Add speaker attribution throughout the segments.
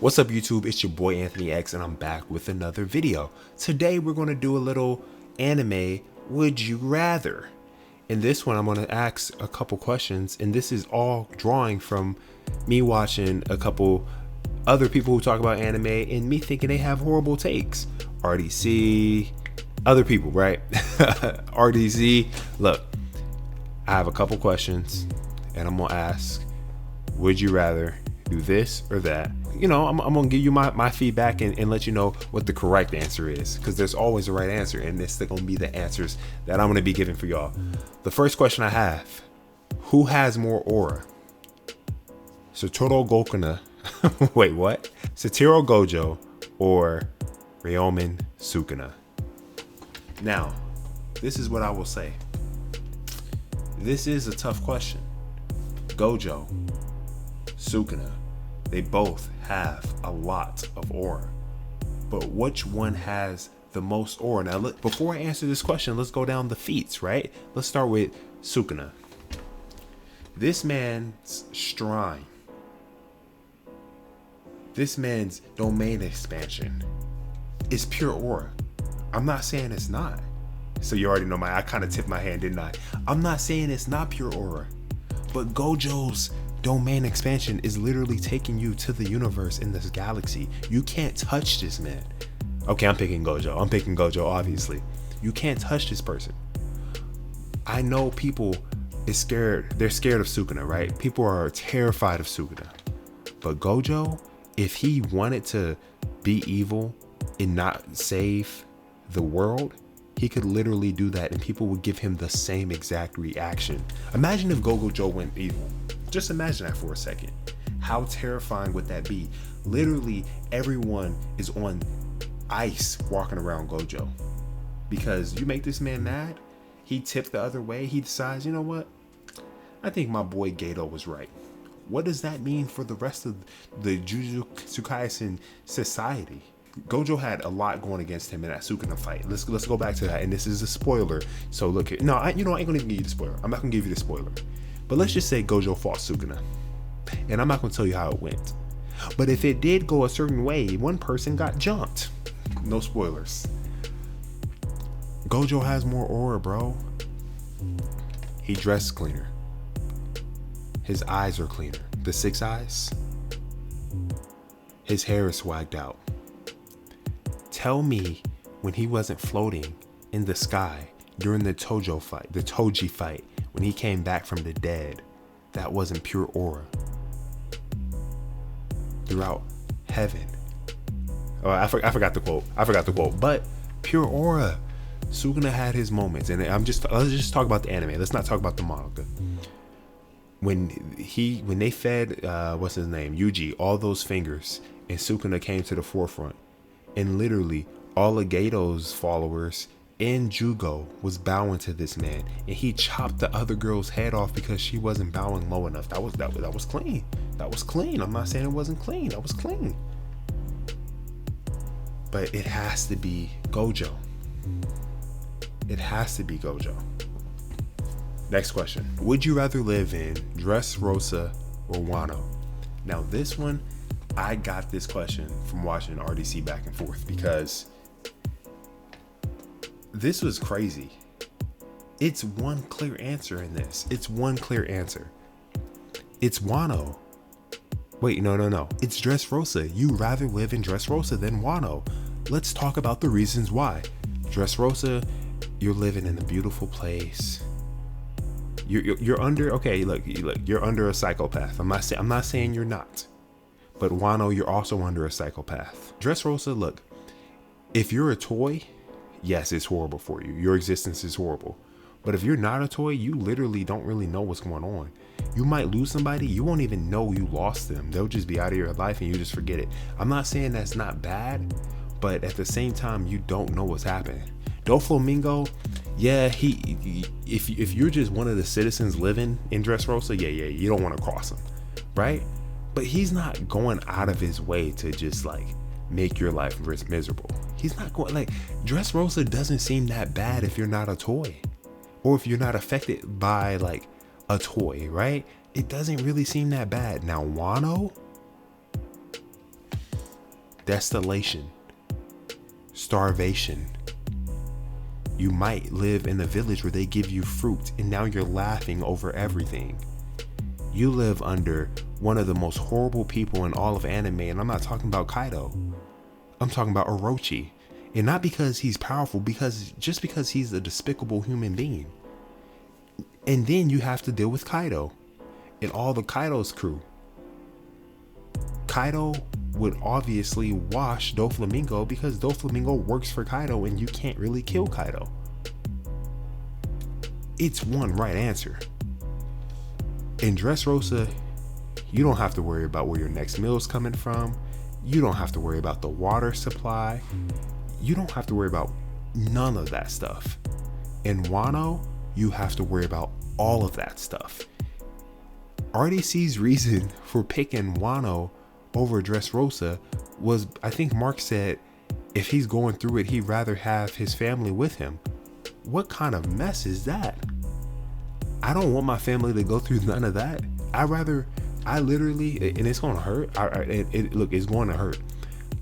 Speaker 1: What's up YouTube, it's your boy Anthony X and I'm back with another video. Today we're going to do a little anime would you rather. In this one I'm going to ask a couple questions, and this is all drawing from me watching a couple other people who talk about anime and me thinking they have horrible takes. RDC, other people, right? RDC, look, I have a couple questions and I'm going to ask, would you rather do this or that? You know, I'm gonna give you my feedback and let you know what the correct answer is, because there's always a right answer, and it's gonna be the answers that I'm gonna be giving for y'all. The first question I have: who has more aura? Satoru Gokuna, wait, what? Satoru Gojo or Ryomen Sukuna? Now, this is what I will say. This is a tough question. Gojo, Sukuna, they both have a lot of aura, but which one has the most aura? Now, look, before I answer this question, let's go down the feats, right? Let's start with Sukuna. This man's shrine, this man's domain expansion is pure aura. I'm not saying it's not. So you already know I kind of tipped my hand, didn't I? I'm not saying it's not pure aura, but Gojo's domain expansion is literally taking you to the universe in this galaxy. You can't touch this man. Okay, I'm picking Gojo, obviously. You can't touch this person. I know people is scared. They're scared of Sukuna, right? People are terrified of Sukuna. But Gojo, if he wanted to be evil and not save the world, he could literally do that and people would give him the same exact reaction. Imagine if Gojo went evil. Just imagine that for a second. How terrifying would that be? Literally everyone is on ice walking around Gojo. Because you make this man mad, he tipped the other way, he decides, you know what? I think my boy Geto was right. What does that mean for the rest of the Jujutsu Kaisen society? Gojo had a lot going against him in that Sukuna fight. Let's go back to that, and this is a spoiler. So look here. No, I ain't gonna even give you the spoiler. I'm not gonna give you the spoiler. But let's just say Gojo fought Sukuna, and I'm not gonna tell you how it went. But if it did go a certain way, one person got jumped. No spoilers. Gojo has more aura, bro. He dressed cleaner. His eyes are cleaner. The 6 eyes. His hair is swagged out. Tell me when he wasn't floating in the sky during the Toji fight, when he came back from the dead, that wasn't pure aura. Throughout heaven. Oh, I forgot the quote. But pure aura. Sukuna had his moments, and let's just talk about the anime. Let's not talk about the manga. When they fed what's his name, Yuji, all those fingers, and Sukuna came to the forefront, and literally all of Geto's followers in Jugo was bowing to this man, and he chopped the other girl's head off because she wasn't bowing low enough. That was clean. That was clean. I'm not saying it wasn't clean. That was clean. But it has to be Gojo. It has to be Gojo. Next question. Would you rather live in Dressrosa or Wano? Now this one, I got this question from watching RDC back and forth because this was crazy. It's one clear answer in this. It's one clear answer. It's Wano. Wait, no. It's Dressrosa. You'd rather live in Dressrosa than Wano. Let's talk about the reasons why. Dressrosa, you're living in a beautiful place. You're under, okay, look, you're under a psychopath. I'm not saying you're not. But Wano, you're also under a psychopath. Dressrosa, look, if you're a toy, yes, it's horrible for you. Your existence is horrible. But if you're not a toy, you literally don't really know what's going on. You might lose somebody, you won't even know you lost them. They'll just be out of your life and you just forget it. I'm not saying that's not bad, but at the same time, you don't know what's happening. Doflamingo, yeah, if you're just one of the citizens living in Dressrosa, yeah, you don't want to cross him, right? But he's not going out of his way to just like make your life miserable. He's not going, like, Dressrosa doesn't seem that bad if you're not a toy, or if you're not affected by like a toy, right? It doesn't really seem that bad. Now Wano, desolation, starvation. You might live in a village where they give you fruit and now you're laughing over everything. You live under one of the most horrible people in all of anime, and I'm not talking about Kaido. I'm talking about Orochi. And not because he's powerful, just because he's a despicable human being. And then you have to deal with Kaido and all the Kaido's crew. Kaido would obviously wash Doflamingo because Doflamingo works for Kaido and you can't really kill Kaido. It's one right answer. In Dressrosa, you don't have to worry about where your next meal is coming from. You don't have to worry about the water supply. You don't have to worry about none of that stuff. In Wano, you have to worry about all of that stuff. RDC's reason for picking Wano over Dressrosa was, I think Mark said, if he's going through it, he'd rather have his family with him. What kind of mess is that? I don't want my family to go through none of that. I literally, and it's going to hurt. Look, it's going to hurt.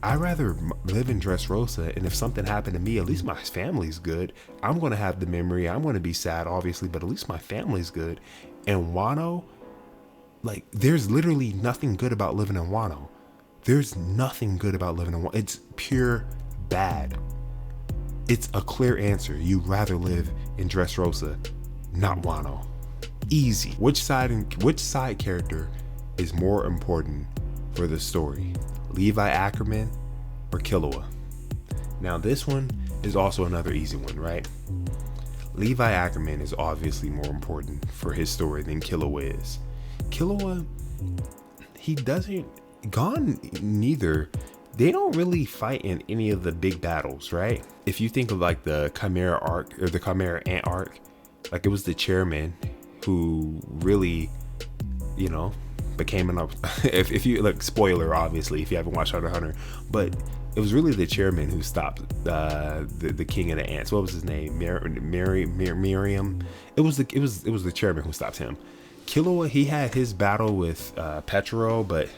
Speaker 1: I'd rather live in Dressrosa, and if something happened to me, at least my family's good. I'm going to have the memory. I'm going to be sad, obviously, but at least my family's good. And Wano, like, there's literally nothing good about living in Wano. There's nothing good about living in Wano. It's pure bad. It's a clear answer. You'd rather live in Dressrosa, not Wano. Easy. Which side character is more important for the story? Levi Ackerman or Killua? Now this one is also another easy one, right? Levi Ackerman is obviously more important for his story than Killua is. Killua, neither. They don't really fight in any of the big battles, right? If you think of like the Chimera arc or the Chimera Ant arc, like it was the chairman who really, became an if you like, spoiler obviously if you haven't watched Hunter x Hunter, but it was really the chairman who stopped the king of the ants. What was his name? Miriam. It was the chairman who stopped him. Killua, he had his battle with Petro, but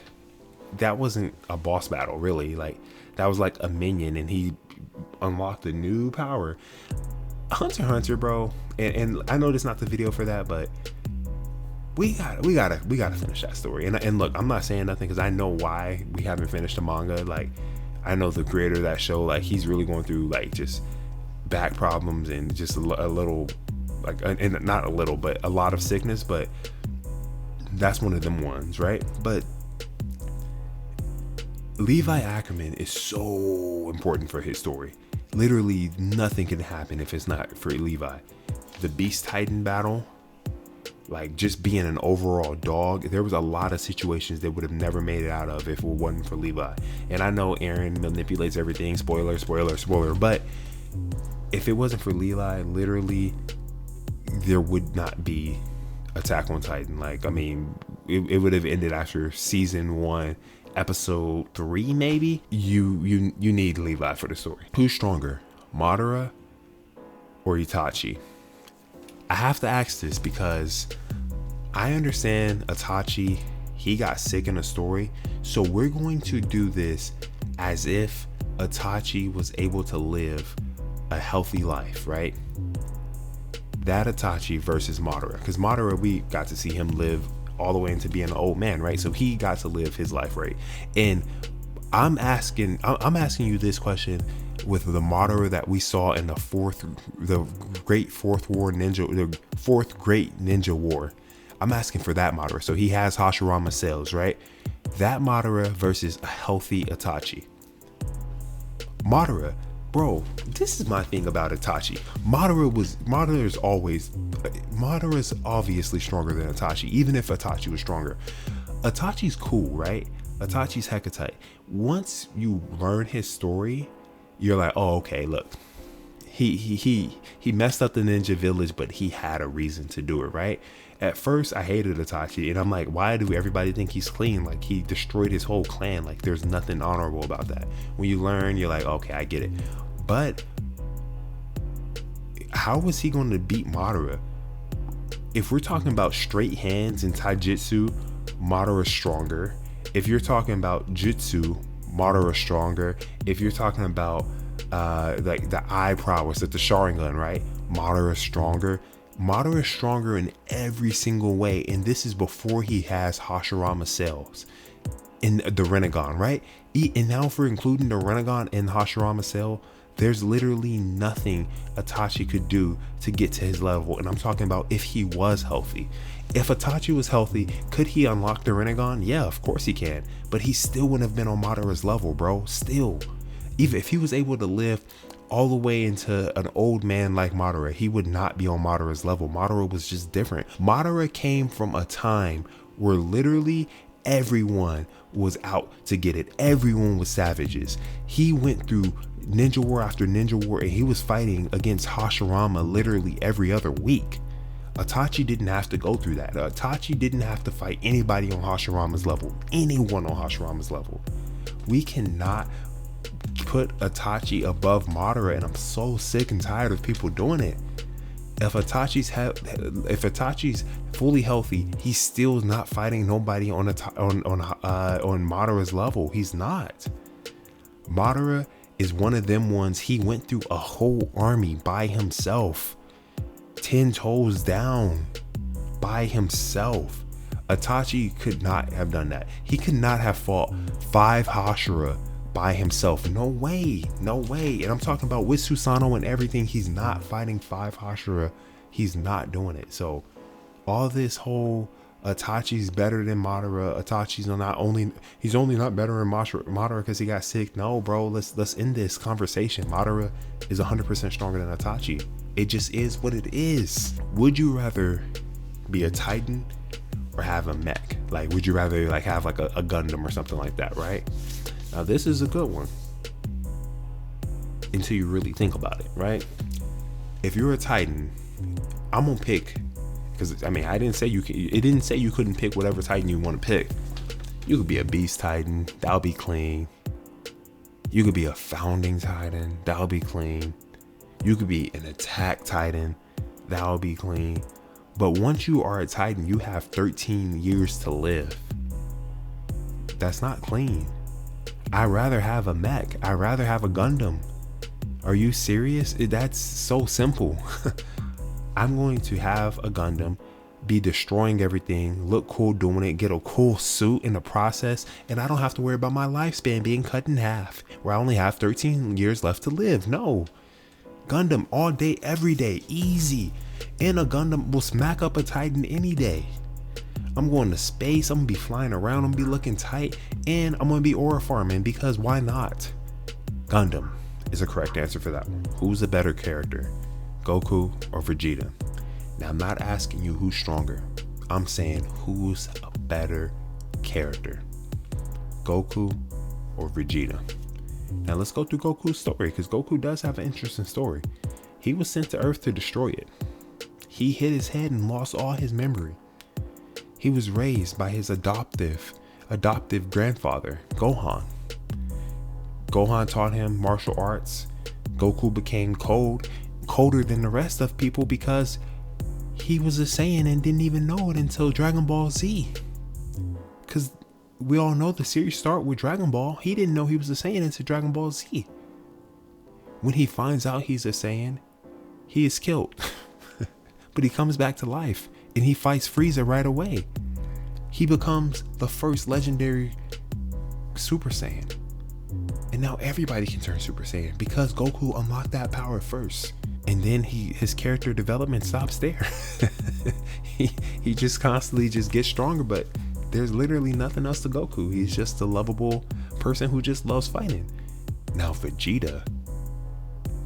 Speaker 1: that wasn't a boss battle really. Like that was like a minion, and he unlocked a new power. Hunter x Hunter, bro, and I know this is not the video for that, but we gotta finish that story. And look, I'm not saying nothing because I know why we haven't finished the manga. Like I know the creator of that show, like he's really going through like just back problems and just a little, like, and not a little, but a lot of sickness. But that's one of them ones, right? But Levi Ackerman is so important for his story. Literally nothing can happen if it's not for Levi. The Beast Titan battle, like just being an overall dog, there was a lot of situations that would have never made it out of if it wasn't for Levi. And I know Eren manipulates everything, spoiler, but if it wasn't for Levi, literally there would not be Attack on Titan. Like, I mean, it would have ended after season 1, episode 3 maybe. You need Levi for the story. Who's stronger, Madara or Itachi? I have to ask this because I understand Itachi, he got sick in the story, so we're going to do this as if Itachi was able to live a healthy life, right? That Itachi versus Madara, because Madara, we got to see him live all the way into being an old man, right? So he got to live his life, right? And I'm asking you this question with the Madara that we saw in the fourth great ninja war. I'm asking for that Madara. So he has Hashirama cells, right? That Madara versus a healthy Itachi. Madara, bro, this is my thing about Itachi. Madara's obviously stronger than Itachi, even if Itachi was stronger. Itachi's cool, right? Itachi's hecka tight. Once you learn his story, you're like, oh, okay, look, he messed up the ninja village, but he had a reason to do it, right? At first, I hated Itachi, and I'm like, why do everybody think he's clean? Like, he destroyed his whole clan. Like, there's nothing honorable about that. When you learn, you're like, okay, I get it. But how was he going to beat Madara? If we're talking about straight hands and taijutsu, Madara's stronger. If you're talking about jutsu, Madara stronger. If you're talking about like the eye prowess at the Sharingan, right? Madara stronger. Madara is stronger in every single way, and this is before he has Hashirama cells in the Rinnegan, right? And now if we're including the Rinnegan in Hashirama cell, there's literally nothing Itachi could do to get to his level. And I'm talking about if he was healthy. If Itachi was healthy, could he unlock the Rinnegan? Yeah, of course he can. But he still wouldn't have been on Madara's level, bro. Still. Even if he was able to live all the way into an old man like Madara, he would not be on Madara's level. Madara was just different. Madara came from a time where literally everyone was out to get it. Everyone was savages. He went through ninja war after ninja war, and he was fighting against Hashirama literally every other week. Itachi didn't have to go through that. Itachi didn't have to fight anybody on Hashirama's level. Anyone on Hashirama's level. We cannot put Itachi above Madara, and I'm so sick and tired of people doing it. If Itachi's fully healthy, he's still not fighting nobody on Madara's level. He's not. Madara is one of them ones. He went through a whole army by himself, 10 toes down, by himself. Itachi could not have done that. He could not have fought 5 Hashira by himself. No way. No way. And I'm talking about with Susanoo and everything. He's not fighting 5 Hashira. He's not doing it. So all this whole Itachi's better than Madara. Itachi's he's only not better than Madara because he got sick. No, bro, let's end this conversation. Madara is 100% stronger than Itachi. It just is what it is. Would you rather be a Titan or have a mech? Like, would you rather like have like a Gundam or something like that, right? Now this is a good one until you really think about it, right? If you're a Titan, I'm gonna pick, because I mean, it didn't say you couldn't pick whatever Titan you want to pick. You could be a Beast Titan, that'll be clean. You could be a Founding Titan, that'll be clean. You could be an Attack Titan, that'll be clean. But once you are a Titan, you have 13 years to live. That's not clean. I'd rather have a mech. I'd rather have a Gundam. Are you serious? That's so simple. I'm going to have a Gundam, be destroying everything, look cool doing it, get a cool suit in the process, and I don't have to worry about my lifespan being cut in half, where I only have 13 years left to live. No. Gundam all day, every day, easy. And a Gundam will smack up a Titan any day. I'm going to space, I'm gonna be flying around, I'm gonna be looking tight, and I'm gonna be aura farming, because why not? Gundam is the correct answer for that one. Who's the better character, Goku or Vegeta? Now I'm not asking you who's stronger. I'm saying who's a better character, Goku or Vegeta? Now let's go through Goku's story, because Goku does have an interesting story. He was sent to Earth to destroy it. He hit his head and lost all his memory. He was raised by his adoptive grandfather, Gohan. Gohan taught him martial arts. Goku became colder than the rest of people because he was a Saiyan and didn't even know it until Dragon Ball Z. Because we all know the series start with Dragon Ball. He didn't know he was a Saiyan until Dragon Ball Z. When he finds out he's a Saiyan, he is killed. But he comes back to life and he fights Frieza right away. He becomes the first legendary Super Saiyan. And now everybody can turn Super Saiyan because Goku unlocked that power first. And then his character development stops there. he just constantly just gets stronger, but there's literally nothing else to Goku. He's just a lovable person who just loves fighting. Now Vegeta,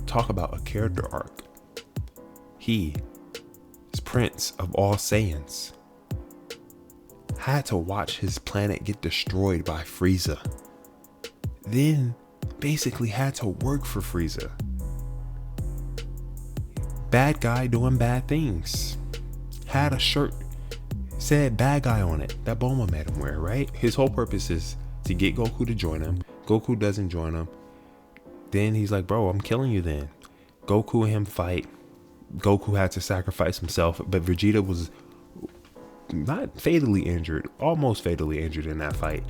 Speaker 1: talk about a character arc. He is Prince of all Saiyans. Had to watch his planet get destroyed by Frieza. Then basically had to work for Frieza. Bad guy doing bad things. Had a shirt said bad guy on it that Bulma made him wear, right? His whole purpose is to get Goku to join him. Goku doesn't join him. Then he's like, bro, I'm killing you then. Goku and him fight. Goku had to sacrifice himself, but Vegeta was not fatally injured, almost fatally injured in that fight.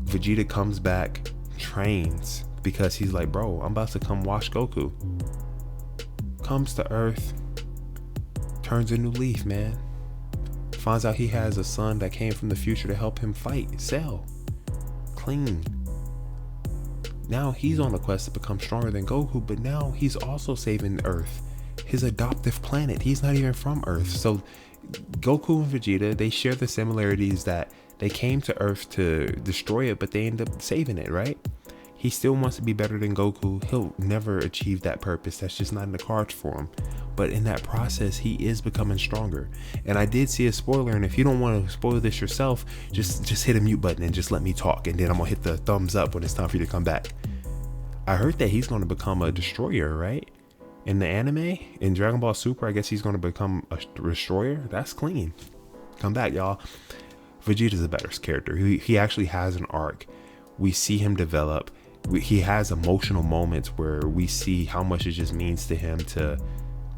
Speaker 1: Vegeta comes back trains because he's like, bro, I'm about to come wash Goku. Comes to Earth, turns a new leaf, man. Finds out he has a son that came from the future to help him fight Cell. Clean. Now he's on a quest to become stronger than Goku, but now he's also saving Earth, his adoptive planet. He's not even from Earth. So Goku and Vegeta, they share the similarities that they came to Earth to destroy it, but they end up saving it, right? He still wants to be better than Goku. He'll never achieve that purpose. That's just not in the cards for him. But in that process, he is becoming stronger. And I did see a spoiler, and if you don't want to spoil this yourself, just hit a mute button and just let me talk, and then I'm gonna hit the thumbs up when it's time for you to come back. I heard that he's gonna become a destroyer, right? In the anime, in Dragon Ball Super, I guess he's gonna become a destroyer. That's clean. Come back, y'all. Vegeta's a better character. He actually has an arc. We see him develop. He has emotional moments where we see how much it just means to him to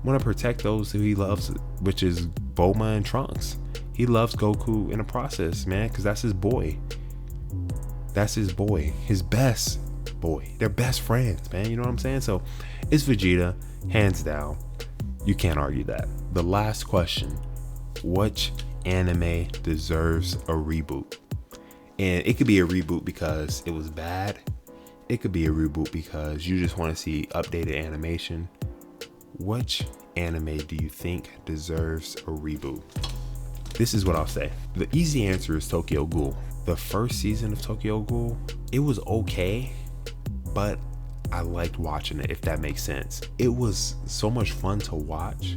Speaker 1: want to protect those who he loves, which is Bulma and Trunks. He loves Goku in the process, man, because that's his boy. That's his boy, his best boy. They're best friends, man. You know what I'm saying? So it's Vegeta, hands down. You can't argue that. The last question: which anime deserves a reboot? And it could be a reboot because it was bad. It could be a reboot because you just want to see updated animation. Which anime do you think deserves a reboot? This is what I'll say. The easy answer is Tokyo Ghoul. The first season of Tokyo Ghoul, it was okay, but I liked watching it, if that makes sense. It was so much fun to watch,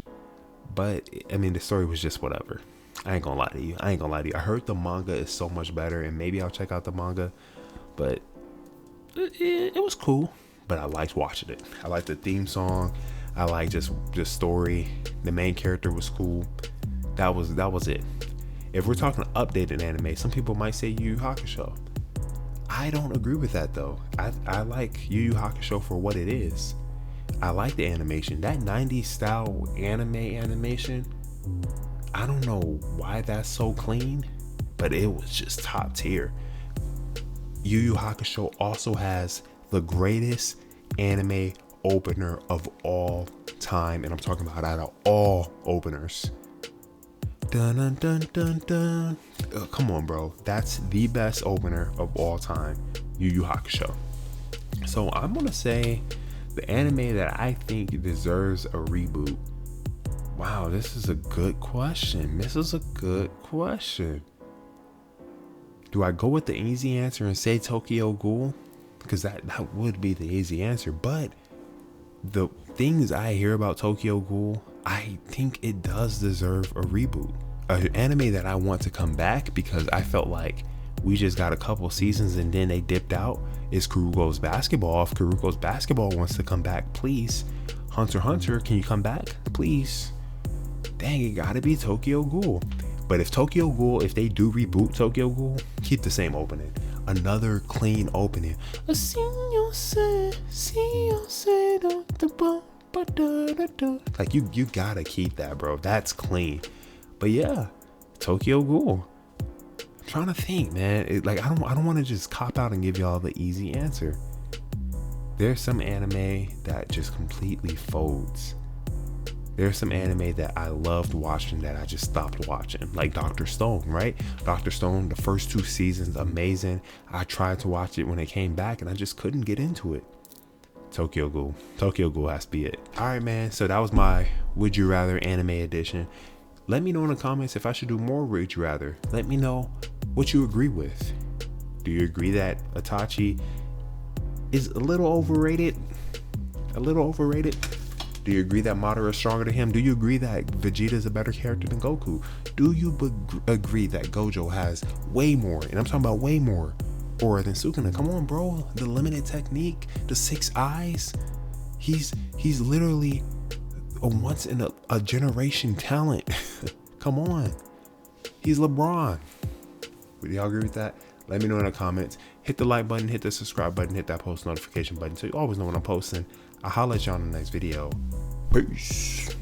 Speaker 1: but I mean, the story was just whatever. I ain't gonna lie to you. I heard the manga is so much better, and maybe I'll check out the manga, but it was cool. But I liked watching it. I liked the theme song. I liked just story. The main character was cool. That was it. If we're talking updated anime, some people might say Yu Yu Hakusho. I don't agree with that though. I like Yu Yu Hakusho for what it is. I like the animation. That 90s style animation, I don't know why that's so clean, but it was just top tier. Yu Yu Hakusho also has the greatest anime opener of all time, and I'm talking about out of all openers. Dun dun dun dun dun. Come on, bro. That's the best opener of all time, Yu Yu Hakusho. So I'm gonna say the anime that I think deserves a reboot. Wow, this is a good question. Do I go with the easy answer and say Tokyo Ghoul? Because that would be the easy answer. But the things I hear about Tokyo Ghoul, I think it does deserve a reboot. An anime that I want to come back because I felt like we just got a couple seasons and then they dipped out is Kuroko's Basketball. If Kuroko's Basketball wants to come back, please. Hunter x Hunter, can you come back? Please. Dang, it gotta be Tokyo Ghoul. But if Tokyo Ghoul, if they do reboot Tokyo Ghoul, keep the same opening. Another clean opening. Like you gotta keep that, bro. That's clean. But yeah, Tokyo Ghoul. I'm trying to think, man. I don't want to just cop out and give y'all the easy answer. There's some anime that just completely folds. There's some anime that I loved watching that I just stopped watching, like Dr. Stone, right? Dr. Stone, the first 2 seasons, amazing. I tried to watch it when it came back and I just couldn't get into it. Tokyo Ghoul has to be it. All right, man. So that was my Would You Rather anime edition. Let me know in the comments if I should do more Would You Rather. Let me know what you agree with. Do you agree that Itachi is a little overrated? Do you agree that Madara is stronger than him? Do you agree that Vegeta is a better character than Goku? Do you agree that Gojo has way more, and I'm talking about way more, aura than Sukuna? Come on, bro. The limited technique, the 6 eyes. He's literally a once in a generation talent. Come on. He's LeBron. Would y'all agree with that? Let me know in the comments. Hit the like button, hit the subscribe button, hit that post notification button so you always know when I'm posting. I'll holler at y'all in the next video. Peace.